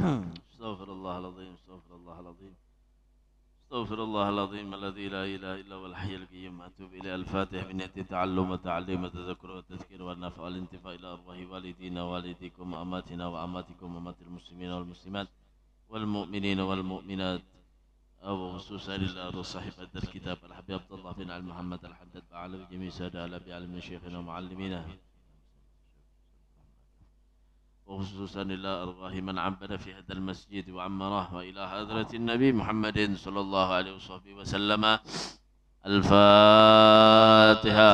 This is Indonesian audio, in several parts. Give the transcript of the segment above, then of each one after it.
استغفر الله العظيم استغفر الله العظيم استغفر الله العظيم الذي لا اله الا هو الحي القيوم اتوب الى الفاتح من يأتي تعلم وتعليم وتذكر والتذكير والنفع والانتفاع الى ارواح والدينا ووالديكم واماتنا واماتكم وامات المسلمين والمسلمات والمؤمنين والمؤمنات أو خصوصا إلى صاحب الكتاب الحبيب عبد الله بن علي محمد الحداد وعلى جميع سادة على بعلم شيخنا ومعلمينا وخصوصا إلى أرواح من عبد في هذا المسجد وعمره وإلى حضرة النبي محمد صلى الله عليه وصحبه وسلم. الفاتحة.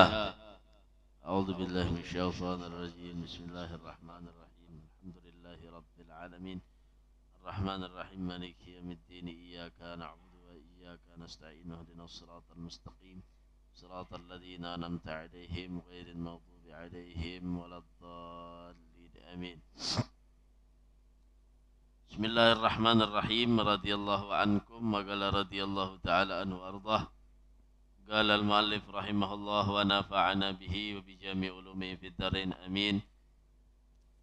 أعوذ بالله من الشيطان الرجيم. بسم الله الرحمن الرحيم. الحمد لله رب العالمين الرحمن الرحيم مالك يوم الدين إياك نعبد وإياك نستعين اهدنا الصراط المستقيم صراط الذين أنعمت عليهم غير المغضوب عليهم ولا الضالين آمين. بسم الله الرحمن الرحيم. رضي الله عنكم وقال رضي الله تعالى عنه وأرضاه. قال المؤلف رحمه الله ونفعنا به وبجميع علومه في الدارين آمين.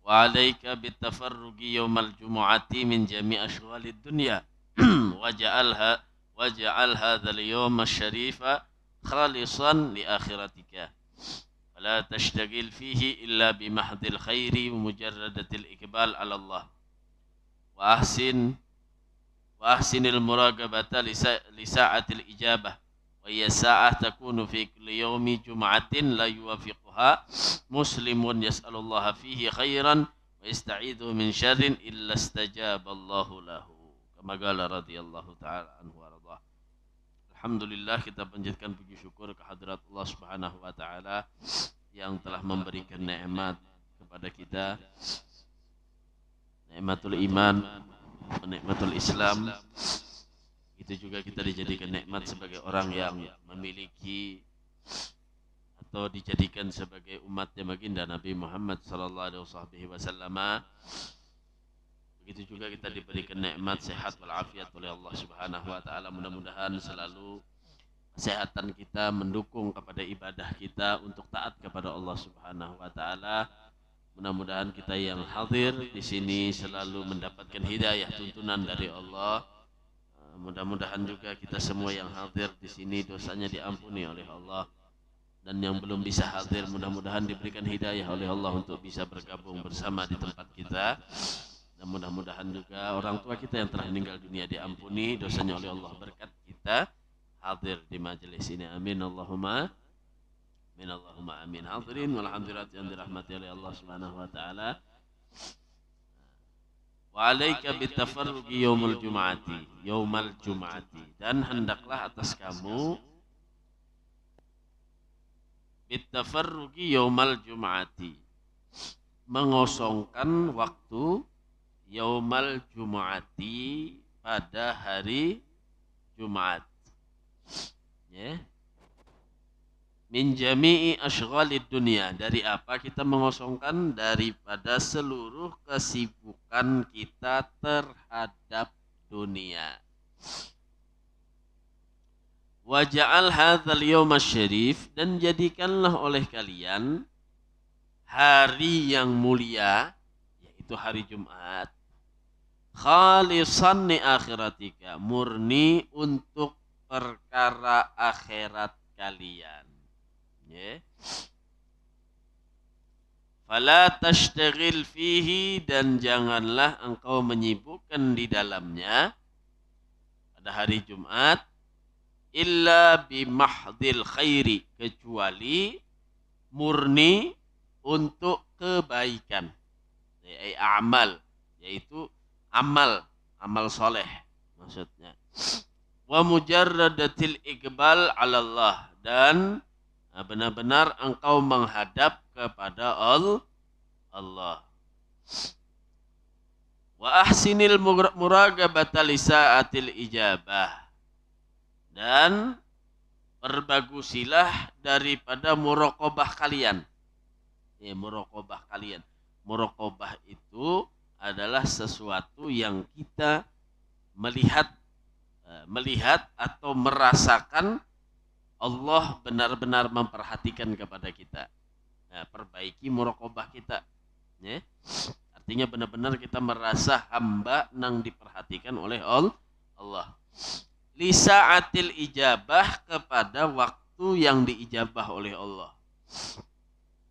وعليك بالتفرج يوم الجمعة من جميع أشغال الدنيا واجعل هذا اليوم الشريف خالصا لآخرتك فلا تشتغل فيه إلا بمحض الخير ومجردة الإقبال على الله وأحسن المراقبة لساعة الإجابة وهي ساعة تكون في كل يوم جمعة لا يوافقها مسلم يسأل الله فيه خيرا ويستعيذ من شر إلا استجاب الله له كما قال رضي الله تعالى عنه وارضاه. Alhamdulillah, kita panjatkan puji syukur kehadirat Allah Subhanahu wa taala yang telah memberikan nikmat kepada kita, nikmatul iman, nikmatul Islam. Itu juga kita dijadikan nikmat sebagai orang yang memiliki atau dijadikan sebagai umatnya baginda Nabi Muhammad sallallahu alaihi wasallam. Begitu juga kita diberikan nikmat sehat walafiat oleh Allah Subhanahu wa taala. Mudah-mudahan selalu kesehatan kita mendukung kepada ibadah kita untuk taat kepada Allah Subhanahu wa taala. Mudah-mudahan kita yang hadir di sini selalu mendapatkan hidayah tuntunan dari Allah. Mudah-mudahan juga kita semua yang hadir di sini dosanya diampuni oleh Allah, dan yang belum bisa hadir mudah-mudahan diberikan hidayah oleh Allah untuk bisa bergabung bersama di tempat kita. Dan mudah-mudahan juga orang tua kita yang telah meninggal dunia diampuni dosanya oleh Allah berkat kita hadir di majelis ini. Amin Allahumma amin Allahumma amin. Hadirin walhamdulillah yang dirahmati oleh Allah Subhanahu wa taala. Wa alaika bitafarruqi yaumul jum'ati dan hendaklah atas kamu bitafarruqi yaumal jum'ati mengosongkan waktu yaumal jum'ati pada hari Jumat, ya, min jami'i asyghalid dunia. Dari apa kita mengosongkan? Daripada seluruh kesibukan kita terhadap dunia. Waja'al hadzal yawm syarif, dan jadikanlah oleh kalian hari yang mulia, yaitu hari Jumat, khalisan li akhiratika, murni untuk perkara akhirat kalian. Ya. Fala tashtaghil fihi, dan janganlah engkau menyibukkan di dalamnya pada hari Jumat illa bimahdil khairi, kecuali murni untuk kebaikan, amal, yaitu amal soleh maksudnya. Wa mujarradatil iqbal ala Allah, dan benar-benar engkau menghadap kepada Allah. Wa ahsinil muraqabata li sa'atil ijabah, dan perbagusilah daripada muraqabah kalian. Ya, muraqabah kalian. Muraqabah itu adalah sesuatu yang kita melihat atau merasakan Allah benar-benar memperhatikan kepada kita. Nah, perbaiki muraqabah kita. Ya. Artinya benar-benar kita merasa hamba nang diperhatikan oleh Allah. Li sa'atil ijabah, kepada waktu yang diijabah oleh Allah.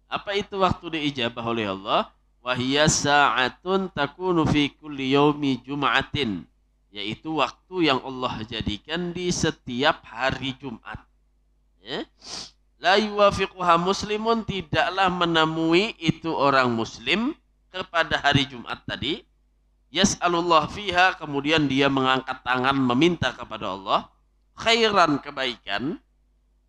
Apa itu waktu diijabah oleh Allah? Wahiyya sa'atun takunu fi kulli yaumi jum'atin, yaitu waktu yang Allah jadikan di setiap hari Jumat. Ya. La yuwafiquha muslimun, tidaklah menemui itu orang muslim kepada hari Jumat tadi, yas'alullah fiha, kemudian dia mengangkat tangan meminta kepada Allah khairan, kebaikan,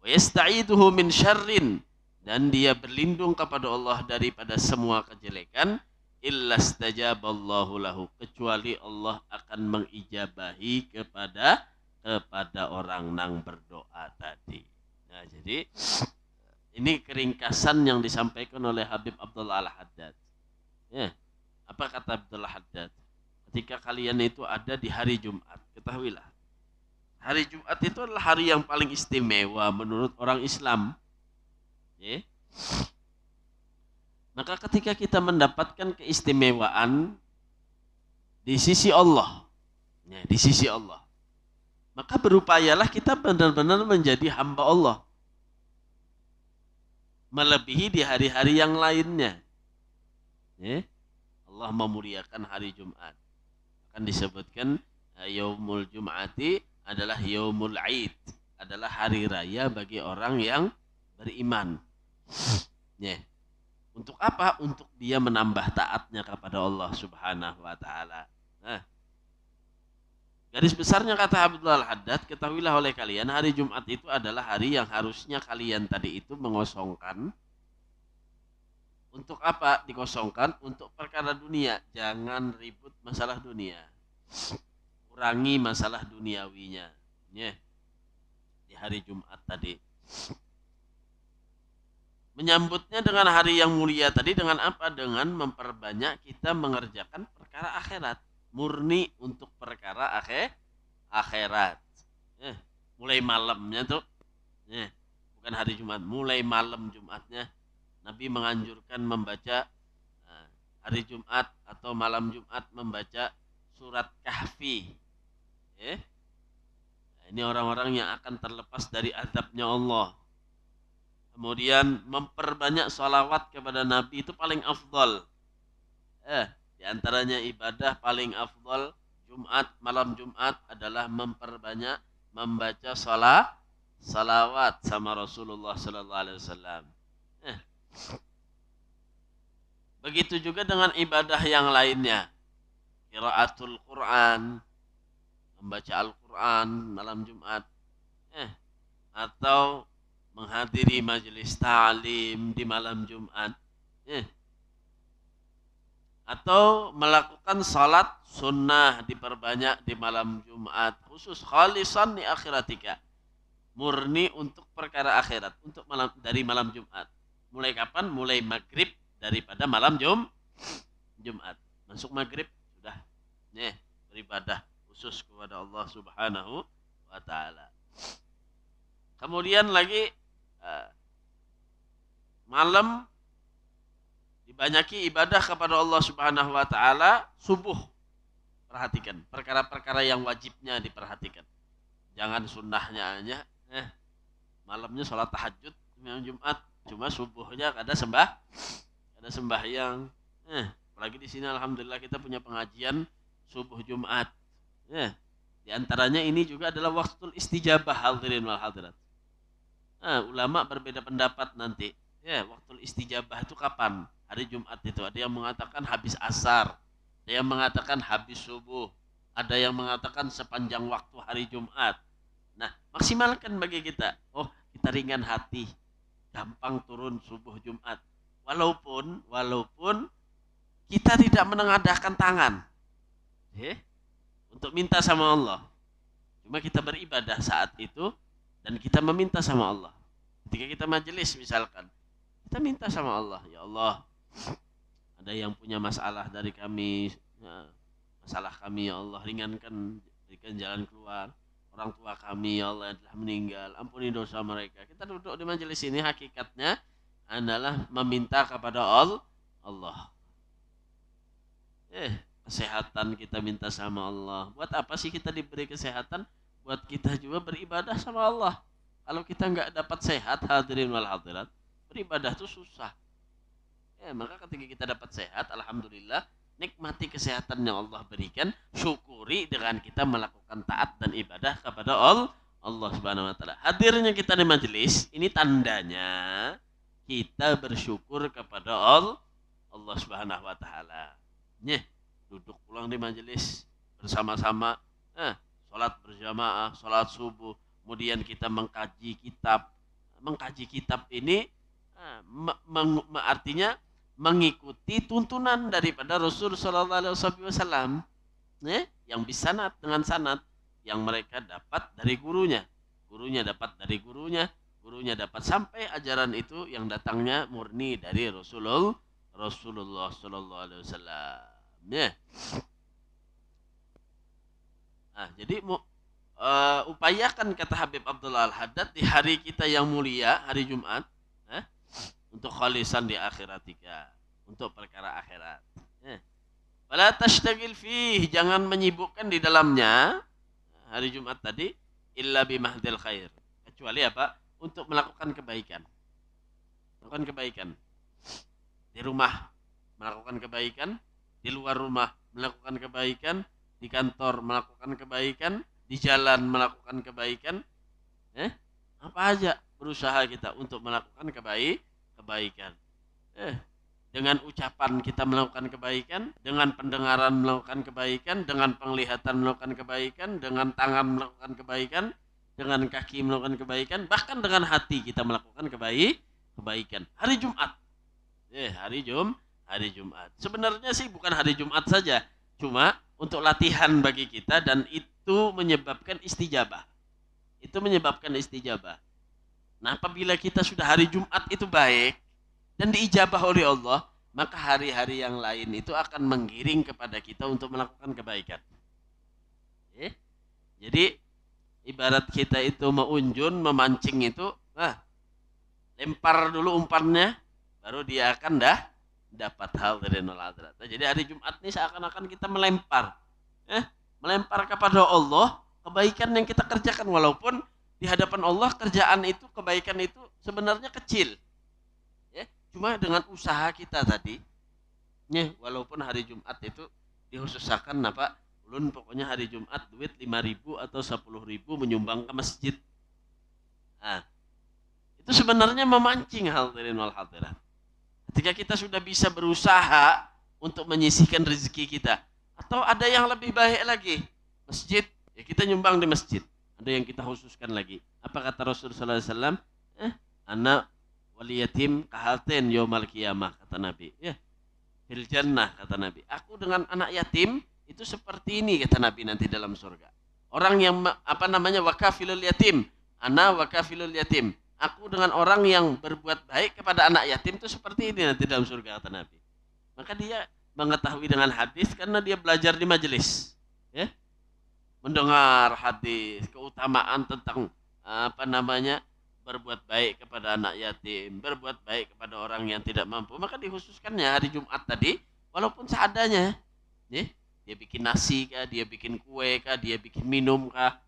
wa yasta'iduhu min syarrin, dan dia berlindung kepada Allah daripada semua kejelekan, illa stajaballahu lahu, kecuali Allah akan mengijabahi kepada orang nang berdoa tadi. Nah, jadi ini keringkasan yang disampaikan oleh Habib Abdullah Al-Haddad. Ya, apa kata Abdullah Haddad? Ketika kalian itu ada di hari Jumat, ketahuilah, hari Jumat itu adalah hari yang paling istimewa menurut orang Islam. Ya. Maka ketika kita mendapatkan keistimewaan di sisi Allah, ya, di sisi Allah, maka berupayalah kita benar-benar menjadi hamba Allah, melebihi di hari-hari yang lainnya. Ya. Allah memuliakan hari Jumat. Akan disebutkan yaumul Jum'ati adalah yaumul Aid, adalah hari raya bagi orang yang beriman. Ya. Untuk apa? Untuk dia menambah taatnya kepada Allah Subhanahu wa taala. Nah, garis besarnya kata Abdullah Al-Haddad, ketahuilah oleh kalian, hari Jumat itu adalah hari yang harusnya kalian tadi itu mengosongkan. Untuk apa dikosongkan? Untuk perkara dunia. Jangan ribut masalah dunia. Kurangi masalah duniawinya. Ya. Di hari Jumat tadi. Menyambutnya dengan hari yang mulia tadi dengan apa? Dengan memperbanyak kita mengerjakan perkara akhirat. Murni untuk perkara akhirat. Mulai malamnya tuh. Bukan hari Jumat. Mulai malam Jumatnya. Nabi menganjurkan membaca hari Jumat atau malam Jumat membaca surat Kahfi. Ini orang-orang yang akan terlepas dari azabnya Allah. Kemudian memperbanyak sholawat kepada Nabi itu paling afdal. Di antaranya ibadah paling afdal Jumat, malam Jumat adalah memperbanyak membaca salawat sama Rasulullah sallallahu alaihi wasallam. Begitu juga dengan ibadah yang lainnya. Qiraatul Quran, membaca Al-Quran malam Jumat. Atau menghadiri majelis ta'lim di malam Jumat. Atau melakukan salat sunnah diperbanyak di malam Jumat. Khusus khalisan li akhiratika. Murni untuk perkara akhirat. Untuk dari malam Jumat. Mulai kapan? Mulai maghrib daripada malam Jumat. Masuk maghrib sudah beribadah khusus kepada Allah Subhanahu wa taala. Kemudian lagi malam dibanyaki ibadah kepada Allah Subhanahu wa taala subuh. Perhatikan perkara-perkara yang wajibnya diperhatikan. Jangan sunnahnya aja. Malamnya sholat tahajud malam Jumat, cuma subuhnya ada sembahyang. Apalagi di sini alhamdulillah kita punya pengajian subuh Jumat. Di antaranya ini juga adalah waktu istijabah, hadirin wal hadirat. Ulama berbeda pendapat nanti. Waktu istijabah itu kapan? Hari Jumat itu. Ada yang mengatakan habis asar, ada yang mengatakan habis subuh, ada yang mengatakan sepanjang waktu hari Jumat. Nah, maksimalkan bagi kita. Oh, kita ringan hati, gampang turun subuh Jumat. Walaupun kita tidak menengadahkan tangan untuk minta sama Allah. Cuma kita beribadah saat itu dan kita meminta sama Allah. Ketika kita majelis misalkan, kita minta sama Allah, ya Allah, ada yang punya masalah dari kami, masalah kami ya Allah, ringankan, berikan jalan keluar. Orang tua kami ya Allah yang telah meninggal, ampuni dosa mereka. Kita duduk di majelis ini hakikatnya adalah meminta kepada Allah. Kesehatan kita minta sama Allah. Buat apa sih kita diberi kesehatan? Buat kita juga beribadah sama Allah. Kalau kita nggak dapat sehat, hadirin wal hadirat, beribadah itu susah. Maka ketika kita dapat sehat, alhamdulillah, nikmati kesehatan yang Allah berikan, syukuri dengan kita melakukan taat dan ibadah kepada Allah Subhanahu wa taala. Hadirnya kita di majelis, ini tandanya kita bersyukur kepada Allah Subhanahu wa taala. Duduk pulang di majelis bersama-sama, sholat berjamaah, sholat subuh, kemudian kita mengkaji kitab. Mengkaji kitab ini artinya mengikuti tuntunan daripada Rasul Sallallahu Alaihi Wasallam, yang bisanad dengan sanad yang mereka dapat dari gurunya, gurunya dapat dari gurunya, gurunya dapat sampai ajaran itu yang datangnya murni dari Rasulullah Sallallahu Alaihi Wasallam. Jadi upayakan, kata Habib Abdullah Al-Haddad, di hari kita yang mulia, hari Jumat, untuk khalisan di akhiratika, untuk perkara akhirat. Fala tashtagil fih, jangan menyibukkan di dalamnya hari Jumat tadi illa bimahdil khair, kecuali apa? Untuk melakukan kebaikan. Melakukan kebaikan. Di rumah melakukan kebaikan, di luar rumah melakukan kebaikan, di kantor melakukan kebaikan, di jalan melakukan kebaikan. Apa aja berusaha kita untuk melakukan kebaikan. Dengan ucapan kita melakukan kebaikan, dengan pendengaran melakukan kebaikan, dengan penglihatan melakukan kebaikan, dengan tangan melakukan kebaikan, dengan kaki melakukan kebaikan, bahkan dengan hati kita melakukan kebaikan. Hari Jumat. Hari Jumat. Sebenarnya sih bukan hari Jumat saja, cuma untuk latihan bagi kita, dan itu menyebabkan istijabah. Nah, apabila kita sudah hari Jumat itu baik dan diijabah oleh Allah, maka hari-hari yang lain itu akan menggiring kepada kita untuk melakukan kebaikan. Jadi ibarat kita itu meunjun, memancing itu, lempar dulu umpannya, baru dia akan dapat hal dari nol hadrat. Jadi hari Jumat ini seakan-akan kita melempar kepada Allah kebaikan yang kita kerjakan, walaupun di hadapan Allah kerjaan itu, kebaikan itu sebenarnya kecil. Cuma dengan usaha kita tadi, walaupun hari Jumat itu dikhususkan apa? Ulun pokoknya hari Jumat duit 5.000 atau 10.000 menyumbang ke masjid. Itu sebenarnya memancing hadirin wal hadirat. Ketika kita sudah bisa berusaha untuk menyisihkan rezeki kita, atau ada yang lebih baik lagi, masjid, ya kita nyumbang di masjid. Ada yang kita khususkan lagi. Apa kata Rasulullah SAW? Ana wal yatim kahalten yaumal qiyamah, kata Nabi. Fil jannah, kata Nabi. Aku dengan anak yatim itu seperti ini, kata Nabi, nanti dalam surga. Orang yang wakafilul yatim, ana wakafilul yatim. Aku dengan orang yang berbuat baik kepada anak yatim itu seperti ini nanti dalam surga, kata Nabi. Maka dia mengetahui dengan hadis karena dia belajar di majelis. Mendengar hadis, keutamaan tentang berbuat baik kepada anak yatim, berbuat baik kepada orang yang tidak mampu, maka dikhususkannya hari Jumat tadi, walaupun seadanya. Dia bikin nasi kah, dia bikin kue kah, dia bikin minum kah,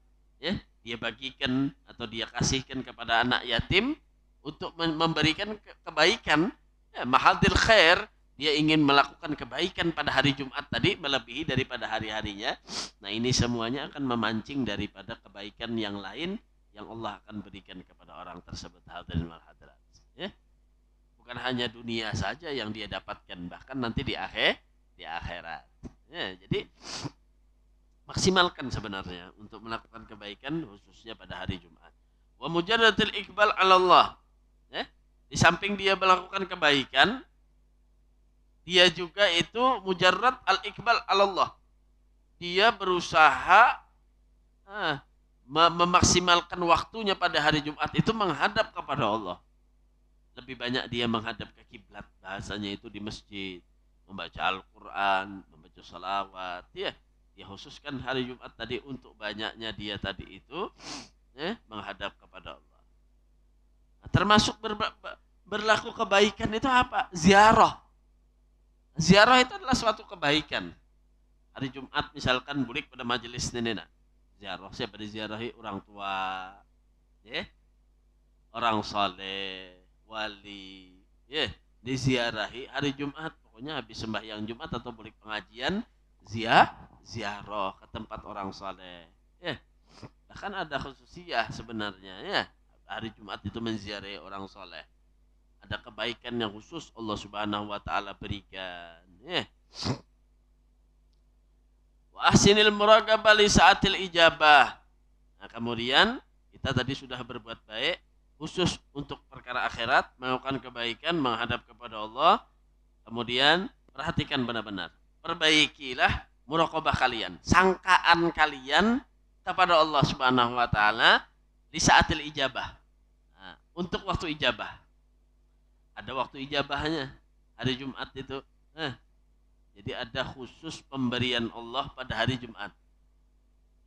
dia bagikan atau dia kasihkan kepada anak yatim untuk memberikan kebaikan, mahadil khair. Dia ingin melakukan kebaikan pada hari Jumat tadi melebihi daripada hari-harinya. Nah, ini semuanya akan memancing daripada kebaikan yang lain yang Allah akan berikan kepada orang tersebut, hadirin wal hadirat. Bukan hanya dunia saja yang dia dapatkan, bahkan nanti di akhirat. Jadi maksimalkan sebenarnya untuk melakukan kebaikan, khususnya pada hari Jumat. Wa mujarradul iqbal 'ala Allah. Di samping dia melakukan kebaikan, dia juga itu mujarrad al-iqbal 'ala Allah. Dia berusaha memaksimalkan waktunya pada hari Jumat itu menghadap kepada Allah. Lebih banyak dia menghadap ke kiblat, bahasanya itu di masjid, membaca Al-Quran, membaca salawat. Dia khususkan hari Jumat tadi untuk banyaknya dia tadi itu menghadap kepada Allah. Nah, termasuk berlaku kebaikan itu apa? Ziarah. Ziarah itu adalah suatu kebaikan. Hari Jumat misalkan bulik pada majelis nenek. Ziarah siapa diziarahi? Orang tua, ya, orang saleh, wali, ya, diziarahi hari Jumat. Pokoknya habis sembahyang Jumat atau bulik pengajian, ziarah ke tempat orang saleh. Ya, bahkan ada khususiyah sebenarnya, ya. Hari Jumat itu menziarahi orang saleh. Ada kebaikan yang khusus Allah Subhanahu wa taala berikan, ya. Wa ahsinil muraqabah li saatil ijabah. Nah, kemudian kita tadi sudah berbuat baik khusus untuk perkara akhirat, melakukan kebaikan menghadap kepada Allah. Kemudian perhatikan benar-benar. Perbaikilah muraqabah kalian, sangkaan kalian kepada Allah Subhanahu wa taala di saatil ijabah. Nah, untuk waktu ijabah. Ada waktu ijabahnya hari Jumat itu. Jadi ada khusus pemberian Allah pada hari Jumat.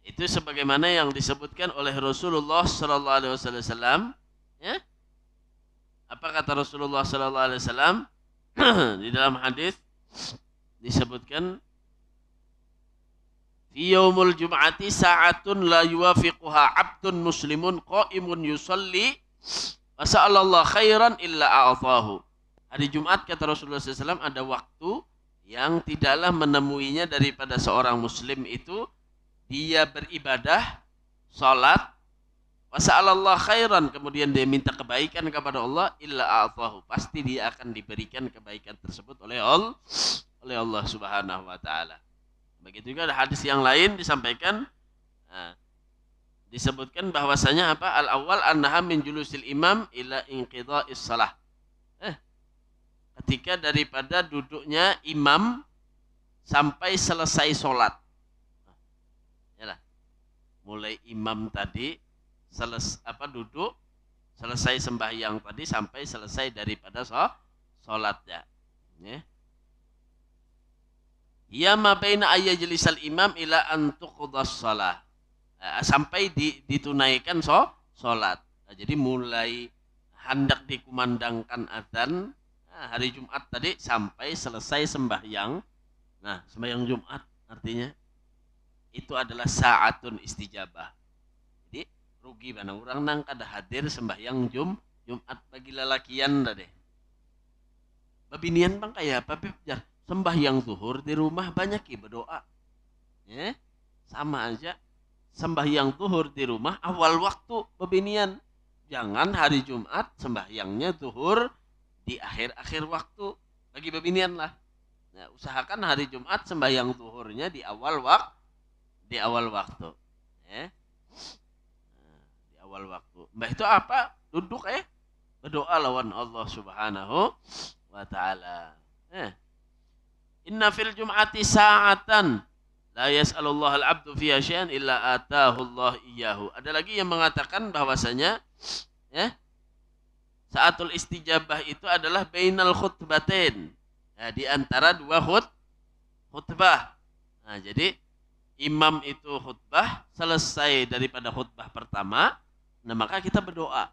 Itu sebagaimana yang disebutkan oleh Rasulullah sallallahu alaihi wasallam, ya. Apa kata Rasulullah sallallahu alaihi wasallam? Di dalam hadis disebutkan fi yaumul jum'ati sa'atun la yuwafiquha 'abdun muslimun qa'imun yusalli wa sa'alallahu khairan illa a'tahu. Hari Jumat kata Rasulullah SAW ada waktu yang tidaklah menemuinya daripada seorang muslim itu dia beribadah, salat, wa sa'alallahu khairan, kemudian dia minta kebaikan kepada Allah, illa a'tahu, pasti dia akan diberikan kebaikan tersebut oleh Allah Subhanahu wa taala. Begitu juga ada hadis yang lain disampaikan, disebutkan bahwasanya apa? Al-awwal annaha min julusil imam ila inqidha'is shalah. Ketika daripada duduknya imam sampai selesai sholat. Yalah. Mulai imam tadi duduk selesai sembahyang tadi sampai selesai daripada sholatnya. Ya. Ya ma baina ayyajlisal imam ila an tuqdas shalah. Sampai ditunaikan sholat. Nah, jadi mulai hendak dikumandangkan adzan hari Jumat tadi sampai selesai sembahyang. Nah, sembahyang Jumat artinya itu adalah saatun istijabah. Jadi rugi mana orang nang kada hadir sembahyang Jumat bagi lalakian dah deh. Babinian bang kayak apa jar sembahyang zuhur di rumah banyak ki berdoa. Ya, sama aja. Sembahyang zuhur di rumah awal waktu babinian. Jangan hari Jumat sembahyangnya zuhur di akhir-akhir waktu bagi babinian lah. Nah, usahakan hari Jumat sembahyang zuhurnya di awal waktu. Ya. Nah, di awal waktu. Mbah itu apa? Duduk berdoa lawan Allah Subhanahu wa taala. Inna fil jum'ati sa'atan la yas'alullah al-'abdu fiha syai'an illa atahu Allah iyyahu. Ada lagi yang mengatakan bahwasanya ya, saatul istijabah itu adalah bainal khutbatain. Ya, di antara dua khutbah. Nah, jadi imam itu khutbah, selesai daripada khutbah pertama, nah maka kita berdoa.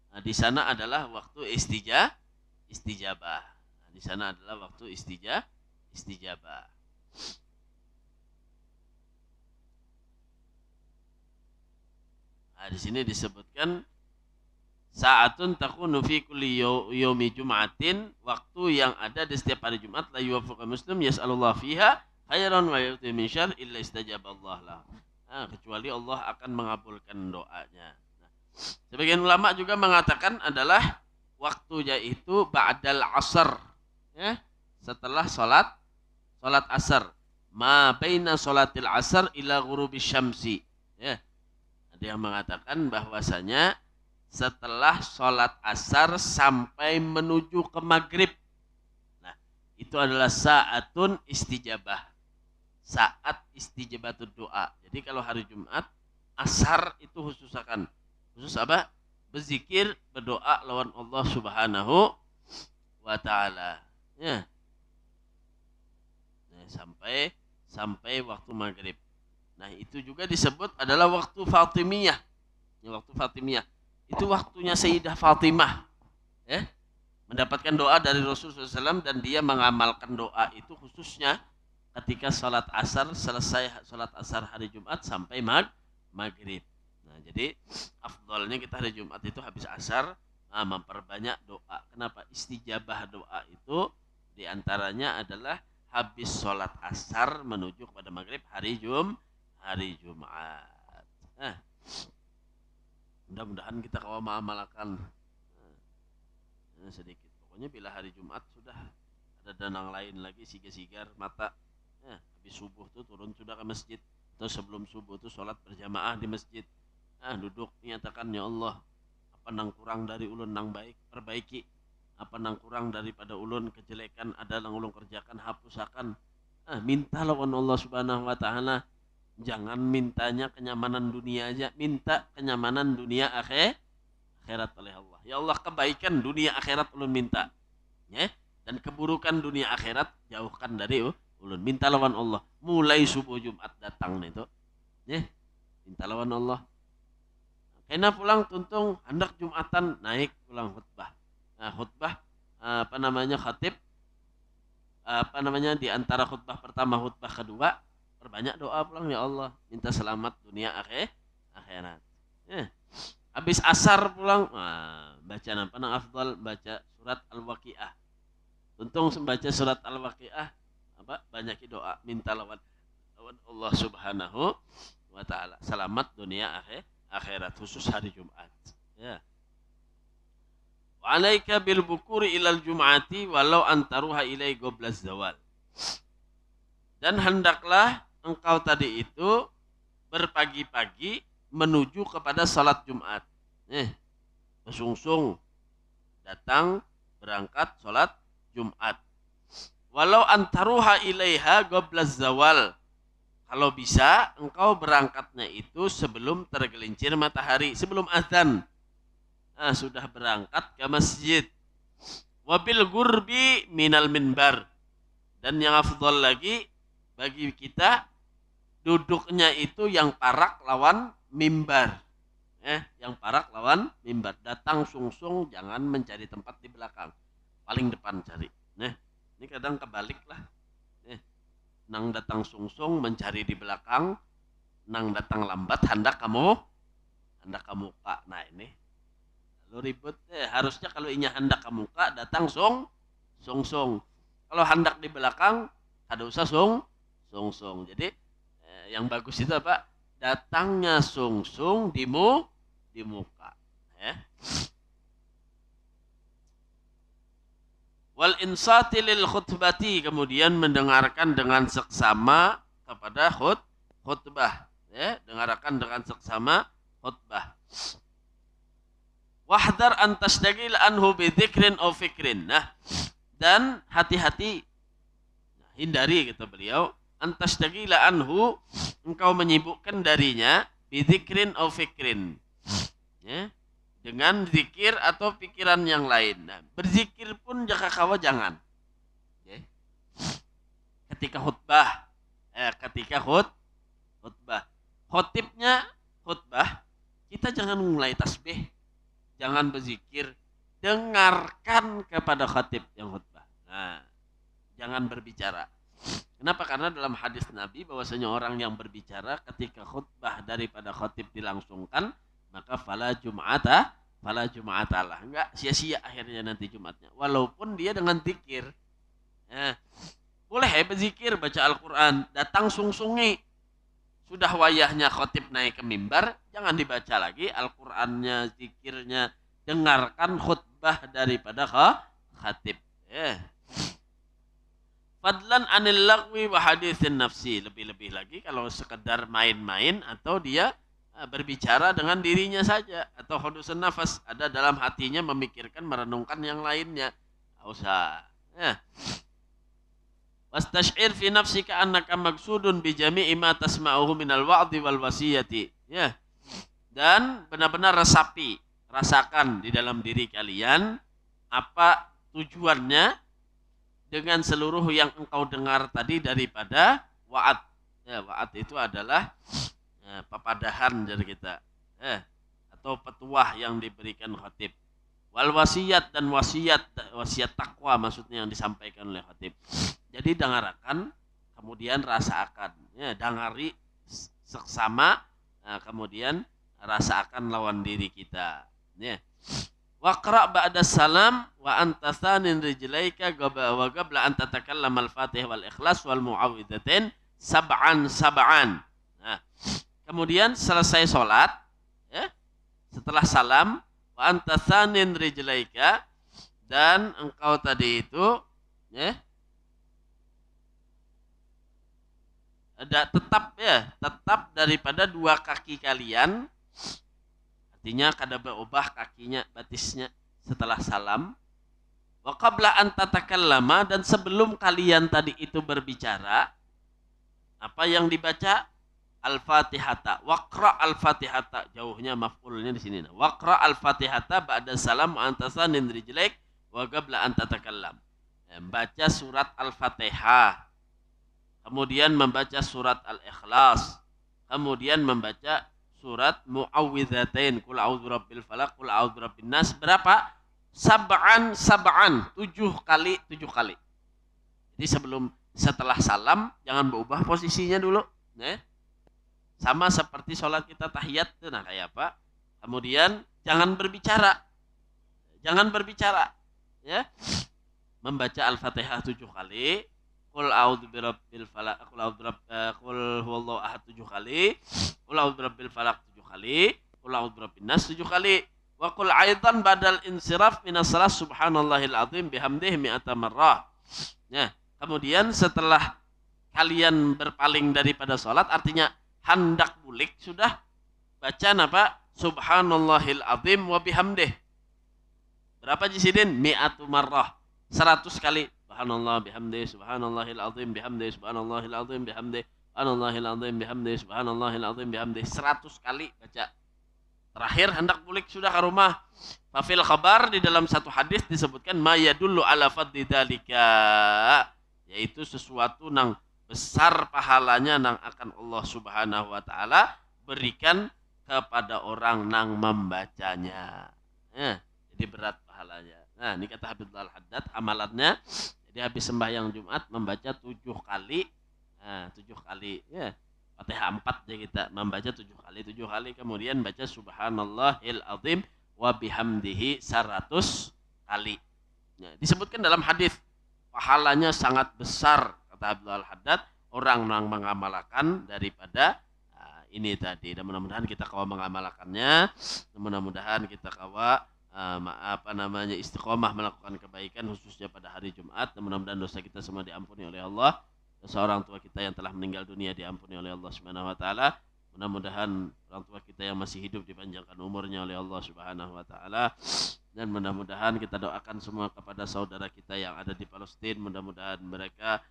Nah, di sana adalah waktu istijabah. Nah, di sana adalah waktu istijabah. Nah, di sini disebutkan saatun takunu fi kulli yaumi jum'atin, waktu yang ada di setiap hari Jumat, la yuwaffiqu muslim yas'alullah fiha khairan wa yu'ti min syarr illa istajaballah lah. Nah, kecuali Allah akan mengabulkan doanya. Nah, sebagian ulama juga mengatakan adalah waktunya itu ba'dal asar, ya, setelah salat asar, ma baina salatil asar ila ghurubi syamsi, ya. Ada yang mengatakan bahwasanya setelah sholat asar sampai menuju ke maghrib. Nah, itu adalah saatun istijabah. Saat istijabatul doa. Jadi kalau hari Jumat, asar itu khusus apa? Berzikir, berdoa lawan Allah Subhanahu wa taala. Ya. Nah, sampai waktu maghrib. Nah, itu juga disebut adalah waktu Fatimiyah. Ya, waktu Fatimiyah. Itu waktunya Sayyidah Fatimah. Ya. mendapatkan doa dari Rasulullah SAW dan dia mengamalkan doa itu khususnya ketika sholat asar, selesai sholat asar hari Jumat sampai maghrib. Nah, jadi afdolnya kita hari Jumat itu habis asar memperbanyak doa. Kenapa? Istijabah doa itu diantaranya adalah habis sholat asar menuju kepada maghrib hari Jumat. Nah, mudah-mudahan kita kalau mengamalkan sedikit. Pokoknya bila hari Jumat sudah ada danang lain lagi sigar-sigar mata. Habis subuh tuh turun sudah ke masjid atau sebelum subuh tuh sholat berjamaah di masjid. Duduk nyatakan ya Allah, apa nang kurang dari ulun nang baik perbaiki, apa nang kurang daripada ulun kejelekan ada nang ulun kerjakan hapusakan. Minta lawan Allah Subhanahu wa taala. Jangan mintanya kenyamanan dunia aja, minta kenyamanan dunia akhirat oleh Allah. Ya Allah, kebaikan dunia akhirat ulun minta. Ya, dan keburukan dunia akhirat jauhkan dari ulun. Minta lawan Allah. Mulai subuh Jumat datang itu. Ya, minta lawan Allah. Kena pulang tuntung hendak Jumatan naik pulang khutbah. Khutbah khatib di antara khutbah pertama khutbah kedua perbanyak doa pulang ya Allah, minta selamat dunia akhirat. Habis asar pulang baca apa nang afdal, baca surat Al-Waqiah. Untung membaca surat Al-Waqiah banyak doa minta lawan Allah Subhanahu wa taala selamat dunia akhirat khusus hari Jumat. Ya. Wa alaika bil bukuri ilal jum'ati walau antaruha ilai goblaz zawal. Dan hendaklah engkau tadi itu berpagi-pagi menuju kepada salat Jumat. Bersungsung datang berangkat salat Jumat. Walau antaruha ilaiha goblaz zawal. Kalau bisa engkau berangkatnya itu sebelum tergelincir matahari, sebelum azan. Sudah berangkat ke masjid. Wabil gurbi minal minbar. Dan yang afdal lagi bagi kita duduknya itu yang parak lawan mimbar. Yang parak lawan mimbar. Datang sungsung, jangan mencari tempat di belakang. Paling depan cari. Ini kadang kebalik lah. Nang datang sungsung mencari di belakang, nang datang lambat hendak kamu muka. Nah ini lu ribut. Harusnya kalau inya hendak kamu muka datang sungsung. Kalau hendak di belakang ada usah sungsung. Jadi yang bagus itu apa? Datangnya sungsung di muka. Wal insati lil khutbati, kemudian mendengarkan dengan seksama kepada khutbah. Dengarkan dengan seksama khutbah. Wahdar an tashtagil anhu bi dzikrin aw fikrin. Dan hati-hati, hindari kata beliau, an tashtagila anhu, engkau menyibukkan darinya bi dzikrin aw fikrin. Dengan zikir atau pikiran yang lain. Berzikir pun jangan. Ketika khutbah, khotibnya khutbah, kita jangan mulai tasbih, jangan berzikir, dengarkan kepada khatib yang khutbah. Jangan berbicara. Kenapa? Karena dalam hadis Nabi bahwasanya orang yang berbicara ketika khutbah daripada khatib dilangsungkan, maka fala jum'ata lah, enggak sia-sia akhirnya nanti Jumatnya, walaupun dia dengan zikir. Boleh berzikir, baca Al-Quran, datang sungsungi, sudah wayahnya khotib naik ke mimbar, jangan dibaca lagi Al-Qurannya, zikirnya, dengarkan khutbah daripada khatib. Fadlan anil lagwi wa hadithin nafsi, lebih-lebih lagi kalau sekedar main-main atau dia berbicara dengan dirinya saja, atau hudusun nafas, ada dalam hatinya memikirkan, merenungkan yang lainnya. Usah. Wastash'ir fi nafsika annaka maksudun bi jami'i ma tasma'uhu minal wa'dhi wal wasiyati. Dan benar-benar rasakan di dalam diri kalian apa tujuannya dengan seluruh yang engkau dengar tadi daripada wa'ad. Wa'ad itu adalah papadahan dari kita, atau petuah yang diberikan khatib. Wal wasiyat dan wasiat takwa maksudnya yang disampaikan oleh khatib. Jadi dengarkan, kemudian rasakan. Ya, dengari seksama, kemudian rasakan lawan diri kita. Ya. Waqra ba'da salam wa anta thanin rijlaika wa qabla an tatakallam al-Fatihah wal Ikhlas wal Mu'awwidzatain sab'an. Nah, kemudian selesai sholat, ya, setelah salam, wa anta thanin rijlaika, dan engkau tadi itu, ya, ada tetap daripada dua kaki kalian, artinya kada berubah kakinya, batisnya setelah salam. Wa qabla an tatakallama, dan sebelum kalian tadi itu berbicara, apa yang dibaca? Al-Fatihata. Waqra al-Fatihata, jauhnya maf'ulnya di sini. Waqra al-Fatihata ba'da salam wa anta thanin rijlaik wa qabla an tatakallam. Membaca surat Al-Fatihah, kemudian membaca surat Al-Ikhlas, kemudian membaca surat Mu'awwidzatain, qul a'udzu birabbil falaq, qul a'udzu birabbin nas. Berapa? Sab'an, 7 kali. Jadi setelah salam jangan berubah posisinya dulu, ya. Sama seperti sholat kita tahiyat, nah kayak apa? Kemudian jangan berbicara, ya. Membaca Al-Fatihah 7 kali, qul a'udzu birabbil falaq, qul huwallahu ahad 7 kali, qul a'udzu birabbil falaq 7 kali, qul a'udzu birabbin nas 7 kali. Wa qul aidan badal insiraf minas salat subhanallahil azim bihamdihi mi'ata marrah. Ya, kemudian setelah kalian berpaling daripada salat, artinya hendak bulik, sudah baca apa? Subhanallahil azim wa bihamdih. Berapa jisidin? Mi'atu marrah. 100 kali. Subhanallah bihamdih, subhanallahil azim bihamdih, subhanallahil azim bihamdih, subhanallahil azim bihamdih, subhanallahil azim bihamdih. 100 kali baca. Terakhir hendak bulik sudah ke rumah. Fafil khabar, di dalam satu hadis disebutkan ma yadullu ala fadli dzalika, yaitu sesuatu nang besar pahalanya nang akan Allah Subhanahu wa taala berikan kepada orang nang membacanya. Jadi berat pahalanya. Nah, ini kata Habibullah Al-Haddad amalannya. Jadi habis sembahyang Jumat membaca 7 kali. 7 kali, ya. Fatihah 4 ya, kita membaca 7 kali, kemudian baca subhanallahil azim wa bihamdihi 100 kali. Ya, disebutkan dalam hadis pahalanya sangat besar, kata Abdul Haddad, orang yang mengamalkan daripada ini tadi. Dan mudah-mudahan kita kawa mengamalkannya, mudah-mudahan kita kawa istiqomah melakukan kebaikan khususnya pada hari Jumat. Dan mudah-mudahan dosa kita semua diampuni oleh Allah. Dosa orang tua kita yang telah meninggal dunia diampuni oleh Allah Subhanahu wa taala. Mudah-mudahan orang tua kita yang masih hidup dipanjangkan umurnya oleh Allah Subhanahu wa taala. Dan mudah-mudahan kita doakan semua kepada saudara kita yang ada di Palestina, mudah-mudahan mereka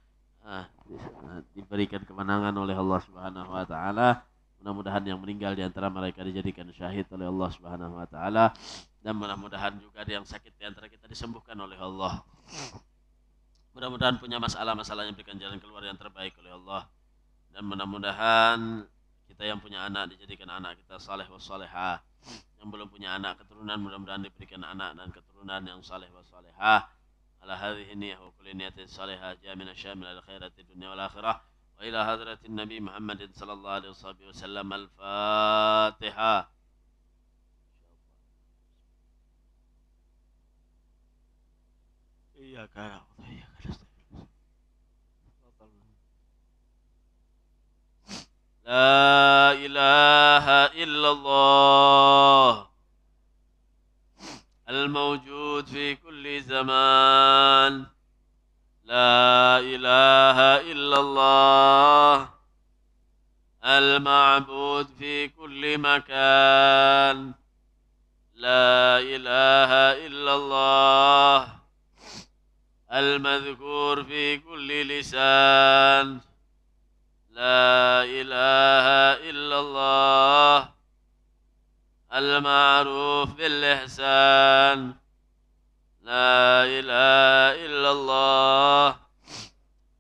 diberikan kemenangan oleh Allah Subhanahu wa taala. Mudah-mudahan yang meninggal di antara mereka dijadikan syahid oleh Allah Subhanahu wa taala, dan mudah-mudahan juga yang sakit di antara kita disembuhkan oleh Allah. Mudah-mudahan punya masalah-masalah yang berikan jalan keluar yang terbaik oleh Allah. Dan mudah-mudahan kita yang punya anak dijadikan anak kita saleh wa salihah. Yang belum punya anak keturunan, mudah-mudahan diberikan anak dan keturunan yang saleh wa salihah. Ala hadhihi niyyah wa kulli niyatin salihah jamina syamil al khairati dunya wal akhirah. Wa ila hadratin Nabi Muhammadin sallallahu alaihi wasallam al-Fatihah. Iyyaka na'budu wa iyyaka nasta'in. La ilaha illallah al-mawjud fi kulli zaman. La ilaha illallah al-ma'bud fi kulli makan. La ilaha illallah المذكور في كل لسان. لا إله إلا الله المعروف بالإحسان. لا إله إلا الله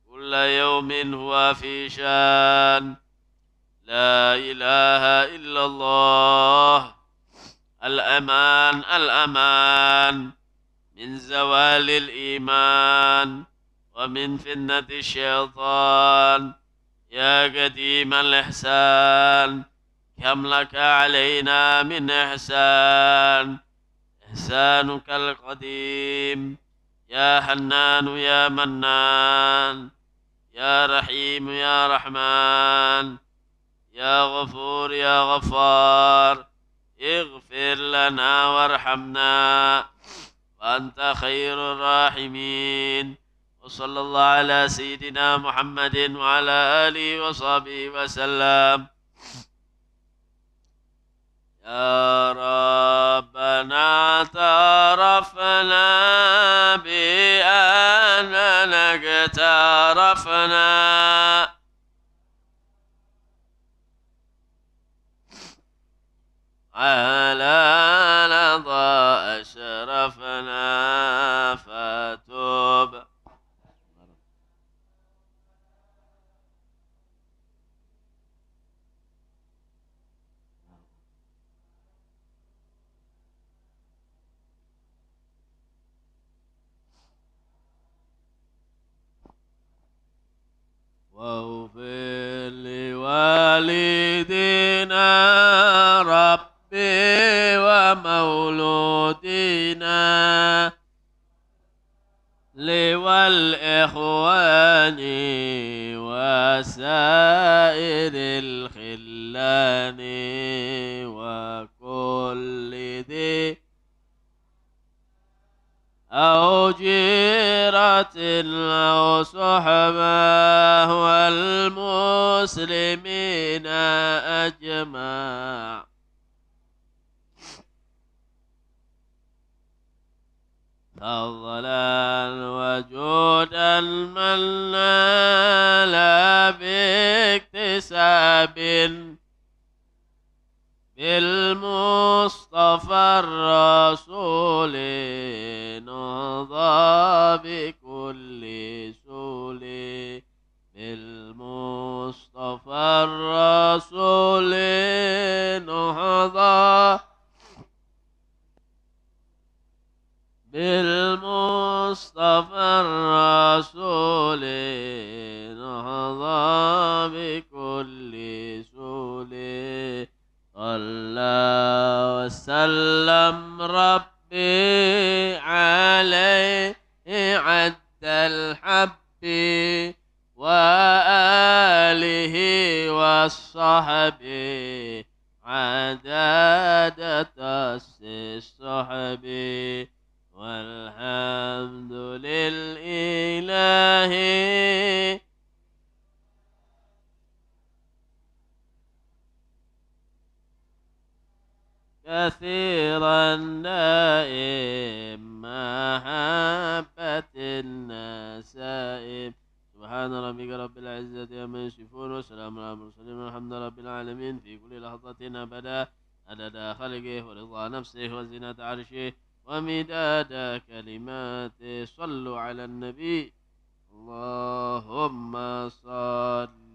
كل يوم هو في شان. لا إله إلا الله الأمان الأمان من زوال الإيمان ومن فتنة الشيطان. يا قديم الإحسان كم لك علينا من إحسان، إحسانك القديم. يا حنان يا منان، يا رحيم يا رحمن، يا غفور يا غفار، اغفر لنا وارحمنا وأنت خير الراحمين. وصلى الله على سيدنا محمد وعلى آله وصحبه وسلم. يا ربنا اعترفنا بأننا اقترفنا على لظى أشرفنا فتوب. واغفر لوالدينا ربي ومولودينا والإخوان وسائر الخلان وكل ذي أو جيرة أو صحبة والمسلمين أجمع. فضلا وجودا من نال باكتساب بالمصطفى الرسول نهضى بكل سول. بالمصطفى الرسول نهضى، بالمصطفى الرسول نهضى بكل سول. صلى وسلم ربي عليه عد الحب وآله والصحب عدادة الصحب. والحمد لله كثيرا دائم محبة النسائم. سبحان ربك رب العزة عما يصفون وسلام على المرسلين والحمد لله رب العالمين في كل لحظة أبدا عدد خلقه ورضا نفسه وزنة عرشه ومداد كلماته. صلوا على النبي. اللهم صل